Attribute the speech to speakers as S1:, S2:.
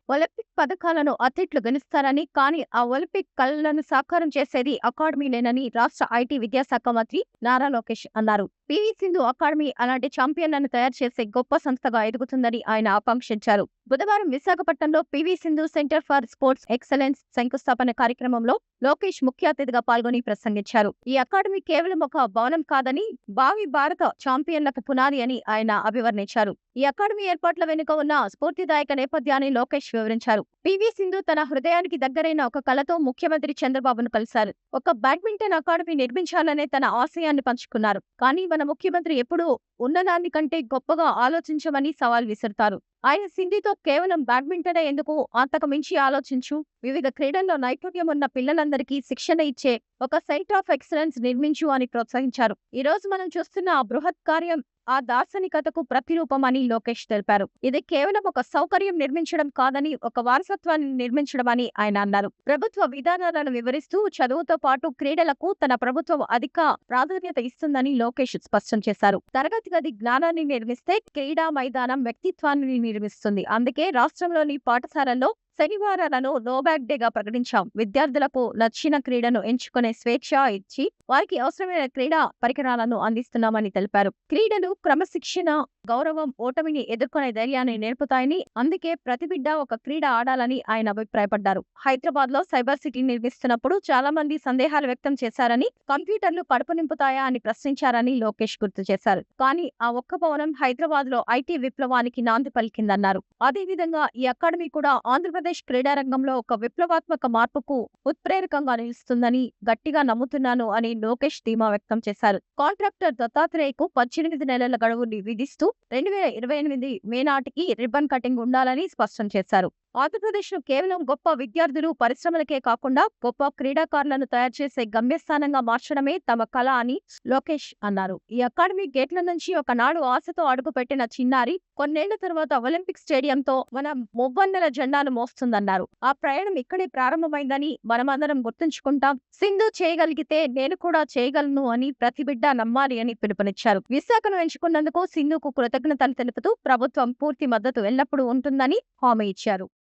S1: Olympic పథకాలను అథ్లెట్లు గెలుస్తారని, కానీ ఆ ఒలింపిక్ కలలను సాకారం చేసేది అకాడమీనేనని రాష్ట్ర ఐటీ విద్యాశాఖ మంత్రి నారా లోకేష్ అన్నారు. పీవీ సింధు అకాడమీ అలాంటి ఛాంపియన్లను తయారు చేసే గొప్ప సంస్థగా ఎదుగుతుందని ఆయన ఆకాంక్షించారు. బుధవారం విశాఖపట్నంలో PV Sindhu centre for sports excellence శంకుస్థాపన కార్యక్రమంలో లోకేష్ ముఖ్య అతిథిగా పాల్గొని ప్రసంగించారు. ఈ అకాడమీ కేవలం ఒక భవనం కాదని, భావి భారత ఛాంపియన్లకు పునాది అని ఆయన అభివర్ణించారు. ఈ అకాడమీ ఏర్పాట్ల వెనుక ఉన్న స్ఫూర్తిదాయక నేపథ్యాన్ని లోకేష్ వివరించారు. పీవీ సింధు తన హృదయానికి దగ్గరైన ఒక కలతో ముఖ్యమంత్రి చంద్రబాబును కలిశారు. ఒక బ్యాడ్మింటన్ అకాడమీ నిర్మించాలనే తన ఆశయాన్ని పంచుకున్నారు. కానీ మన ముఖ్యమంత్రి ఎప్పుడూ ఉన్నదాని కంటే గొప్పగా ఆలోచించమని సవాల్ విసురుతారు. ఆయన సింధుతో కేవలం బ్యాడ్మింటనే ఎందుకు, అంతకు మించి ఆలోచించు, వివిధ క్రీడల్లో నైపుణ్యం ఉన్న పిల్లలందరికీ శిక్షణ ఇచ్చే ఒక సెంటర్ ఆఫ్ ఎక్సలెన్స్ నిర్మించు అని ప్రోత్సహించారు. ఈ రోజు మనం చూస్తున్న ఆ బృహత్ కార్యం ఆ దార్శనికతకు ప్రతిరూపం అని లోకేష్ తెలిపారు. ఇది కేవలం ఒక సౌకర్యం నిర్మించడం కాదని, ఒక వారసత్వాన్ని నిర్మించడం అని ఆయన అన్నారు. ప్రభుత్వ విధానాలను వివరిస్తూ చదువుతో పాటు క్రీడలకు తన ప్రభుత్వం అధిక ప్రాధాన్యత ఇస్తుందని లోకేష్ స్పష్టం చేశారు. తరగతి గది జ్ఞానాన్ని నిర్మిస్తే క్రీడా మైదానం వ్యక్తిత్వాన్ని నిర్మిస్తుంది. అందుకే రాష్ట్రంలోని పాఠశాలల్లో శనివారాలను నో బ్యాగ్ డేగా ప్రకటించాం. విద్యార్థులకు నచ్చిన క్రీడను ఎంచుకునే స్వేచ్ఛ ఇచ్చి వారికి అవసరమైన క్రీడా పరికరాలను అందిస్తున్నామని తెలిపారు. క్రీడలు క్రమశిక్షణ, గౌరవం, ఓటమిని ఎదుర్కొనే ధైర్యాన్ని నేర్పుతాయని, అందుకే ప్రతి బిడ్డ ఒక క్రీడ ఆడాలని ఆయన అభిప్రాయపడ్డారు. హైదరాబాద్ లో సైబర్ సిటీ నిర్మిస్తున్నప్పుడు చాలా మంది సందేహాలు వ్యక్తం చేశారని, కంప్యూటర్లు కడుపు నింపుతాయా అని ప్రశ్నించారని లోకేష్ గుర్తు చేశారు. కానీ ఆ ఒక్క భవనం హైదరాబాద్ లో ఐటీ విప్లవానికి నాంది పలికిందన్నారు. అదేవిధంగా ఈ అకాడమీ కూడా ఆంధ్రప్రదేశ్ క్రీడా రంగంలో ఒక విప్లవాత్మక మార్పుకు ఉత్ప్రేరకంగా నిలుస్తుందని గట్టిగా నమ్ముతున్నాను అని లోకేష్ ధీమా వ్యక్తం చేశారు. కాంట్రాక్టర్ దత్తాత్రేయకు 18 నెలల గడువుని విధిస్తూ 2028 మే నాటికి రిబ్బన్ కటింగ్ ఉండాలని స్పష్టం చేశారు. ఆంధ్రప్రదేశ్ కేవలం గొప్ప విద్యార్థులు, పరిశ్రమలకే కాకుండా గొప్ప క్రీడాకారులను తయారు చేసే గమ్యస్థానంగా మార్చడమే తమ కల అని లోకేష్ అన్నారు. ఈ అకాడమీ గేట్ల నుంచి ఒకనాడు ఆశతో అడుగుపెట్టిన చిన్నారి కొన్నేళ్ల తర్వాత ఒలింపిక్ స్టేడియంతో మన మువ్వన్నెల జెండాను మోస్తుందన్నారు. ఆ ప్రయాణం ఇక్కడే ప్రారంభమైందని మనమందరం గుర్తుంచుకుంటాం. సింధు చేయగలిగితే నేను కూడా చేయగలను అని ప్రతి బిడ్డ నమ్మాలి అని పిలుపునిచ్చారు. విశాఖను ఎంచుకున్నందుకు సింధుకు కృతజ్ఞతలు తెలుపుతూ ప్రభుత్వం పూర్తి మద్దతు ఎల్లప్పుడూ ఉంటుందని హామీ ఇచ్చారు.